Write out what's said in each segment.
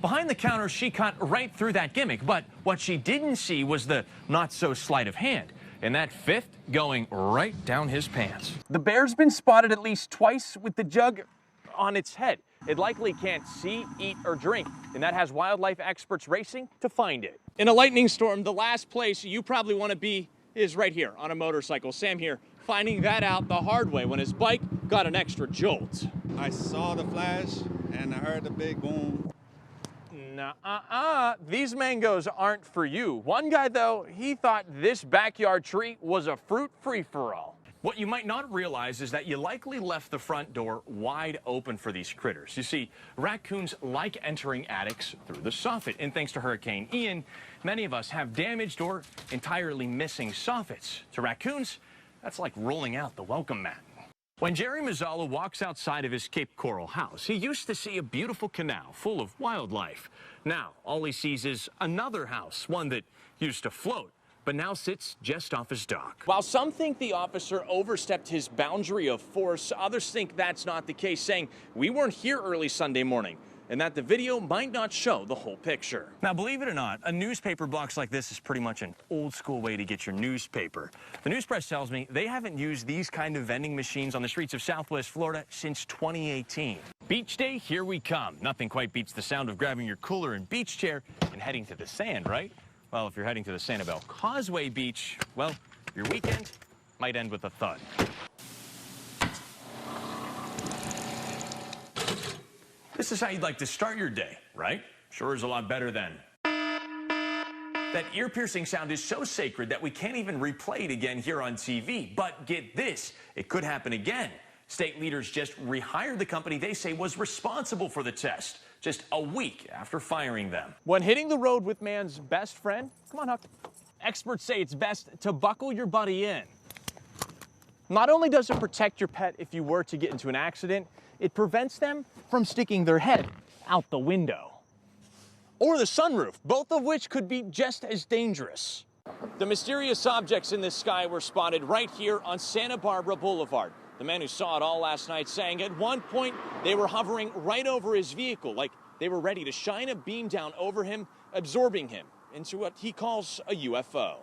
Behind the counter, she cut right through that gimmick, but what she didn't see was the not-so-sleight of hand, and that fifth going right down his pants. The bear's been spotted at least twice with the jug on its head. It likely can't see, eat, or drink, and that has wildlife experts racing to find it. In a lightning storm, the last place you probably want to be is right here on a motorcycle. Sam here, finding that out the hard way when his bike got an extra jolt. I saw the flash and I heard the big boom. Nuh-uh. These mangoes aren't for you. One guy, though, he thought this backyard treat was a fruit free-for-all. What you might not realize is that you likely left the front door wide open for these critters. You see, raccoons like entering attics through the soffit, and thanks to Hurricane Ian, many of us have damaged or entirely missing soffits. To raccoons, that's like rolling out the welcome mat. When Jerry Mazzalo walks outside of his Cape Coral house, he used to see a beautiful canal full of wildlife. Now, all he sees is another house, one that used to float, but now sits just off his dock. While some think the officer overstepped his boundary of force, others think that's not the case, saying, "We weren't here early Sunday morning," and that the video might not show the whole picture. Now, believe it or not, a newspaper box like this is pretty much an old-school way to get your newspaper. The news press tells me they haven't used these kind of vending machines on the streets of Southwest Florida since 2018. Beach day, here we come. Nothing quite beats the sound of grabbing your cooler and beach chair and heading to the sand, right? Well, if you're heading to the Sanibel Causeway Beach, well, your weekend might end with a thud. This is how you'd like to start your day, right? Sure is a lot better than. That ear-piercing sound is so sacred that we can't even replay it again here on TV. But get this, it could happen again. State leaders just rehired the company they say was responsible for the test, just a week after firing them. When hitting the road with man's best friend, come on, Huck. Experts say it's best to buckle your buddy in. Not only does it protect your pet if you were to get into an accident, it prevents them from sticking their head out the window. Or the sunroof, both of which could be just as dangerous. The mysterious objects in the sky were spotted right here on Santa Barbara Boulevard. The man who saw it all last night saying at one point they were hovering right over his vehicle, like they were ready to shine a beam down over him, absorbing him into what he calls a UFO.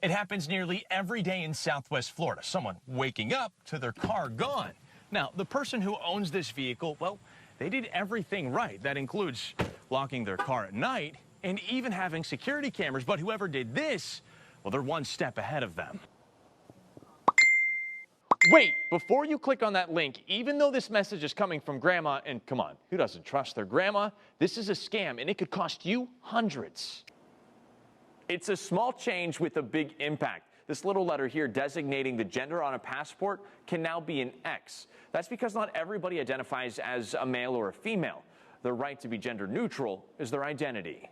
It happens nearly every day in Southwest Florida, someone waking up to their car gone. Now, the person who owns this vehicle, well, they did everything right. That includes locking their car at night and even having security cameras. But whoever did this, well, they're one step ahead of them. Wait, before you click on that link, even though this message is coming from grandma, and come on, who doesn't trust their grandma? This is a scam, and it could cost you hundreds. It's a small change with a big impact. This little letter here designating the gender on a passport can now be an X. That's because not everybody identifies as a male or a female. Their right to be gender neutral is their identity.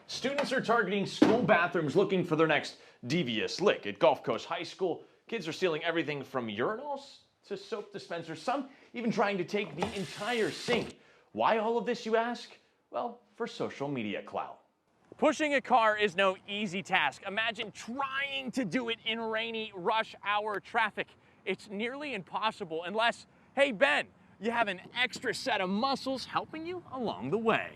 Students are targeting school bathrooms looking for their next devious lick. At Gulf Coast High School, kids are stealing everything from urinals to soap dispensers, some even trying to take the entire sink. Why all of this, you ask? Well, for social media clout. Pushing a car is no easy task. Imagine trying to do it in rainy rush hour traffic. It's nearly impossible unless, hey Ben, you have an extra set of muscles helping you along the way.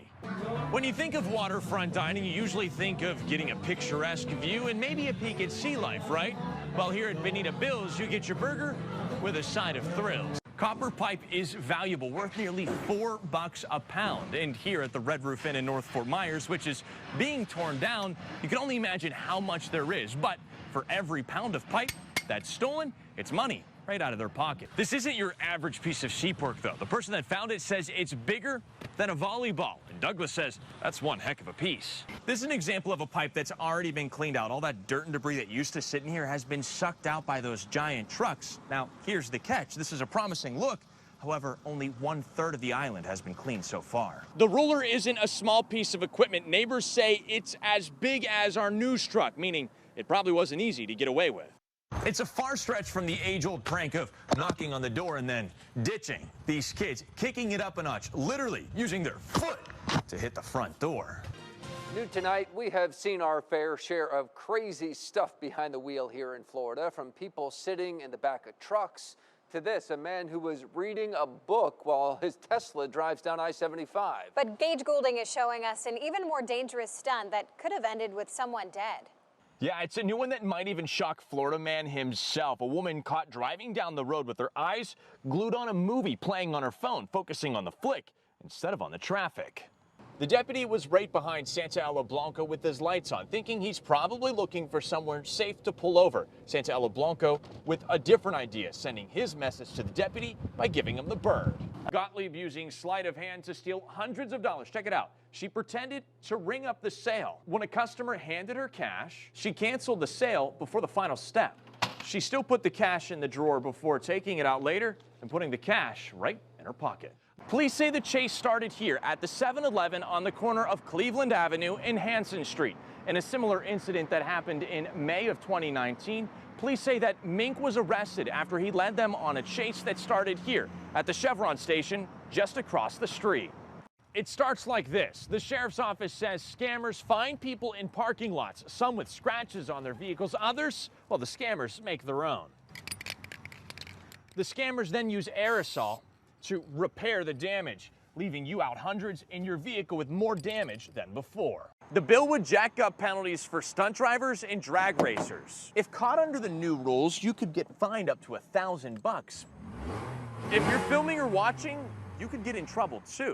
When you think of waterfront dining, you usually think of getting a picturesque view and maybe a peek at sea life, right? Well, here at Bonita Bill's, you get your burger with a side of thrills. Copper pipe is valuable, worth nearly $4 a pound. And here at the Red Roof Inn in North Fort Myers, which is being torn down, you can only imagine how much there is. But for every pound of pipe that's stolen, it's money right out of their pocket. This isn't your average piece of sheep work, though. The person that found it says it's bigger than a volleyball. And Douglas says that's one heck of a piece. This is an example of a pipe that's already been cleaned out. All that dirt and debris that used to sit in here has been sucked out by those giant trucks. Now, here's the catch. This is a promising look. However, only 1/3 of the island has been cleaned so far. The ruler isn't a small piece of equipment. Neighbors say it's as big as our news truck, meaning it probably wasn't easy to get away with. It's a far stretch from the age-old prank of knocking on the door and then ditching. These kids kicking it up a notch, literally using their foot to hit the front door. New tonight, we have seen our fair share of crazy stuff behind the wheel here in Florida, from people sitting in the back of trucks To this, a man who was reading a book while his Tesla drives down I-75. But Gage Goulding is showing us an even more dangerous stunt that could have ended with someone dead. Yeah, it's a new one that might even shock Florida man himself. A woman caught driving down the road with her eyes glued on a movie playing on her phone, focusing on the flick instead of on the traffic. The deputy was right behind Santa Ela Blanco with his lights on, thinking he's probably looking for somewhere safe to pull over. Santa Ela Blanco with a different idea, sending his message to the deputy by giving him the bird. Gottlieb using sleight of hand to steal hundreds of dollars. Check it out. She pretended to ring up the sale. When a customer handed her cash, she canceled the sale before the final step. She still put the cash in the drawer before taking it out later and putting the cash right in her pocket. Police say the chase started here at the 7-Eleven on the corner of Cleveland Avenue and Hanson Street. In a similar incident that happened in May of 2019, police say that Mink was arrested after he led them on a chase that started here at the Chevron station just across the street. It starts like this. The sheriff's office says scammers find people in parking lots, some with scratches on their vehicles, others, well, the scammers make their own. The scammers then use aerosol to repair the damage, leaving you out hundreds in your vehicle with more damage than before. The bill would jack up penalties for stunt drivers and drag racers. If caught under the new rules, you could get fined up to $1,000 bucks. If you're filming or watching, you could get in trouble too.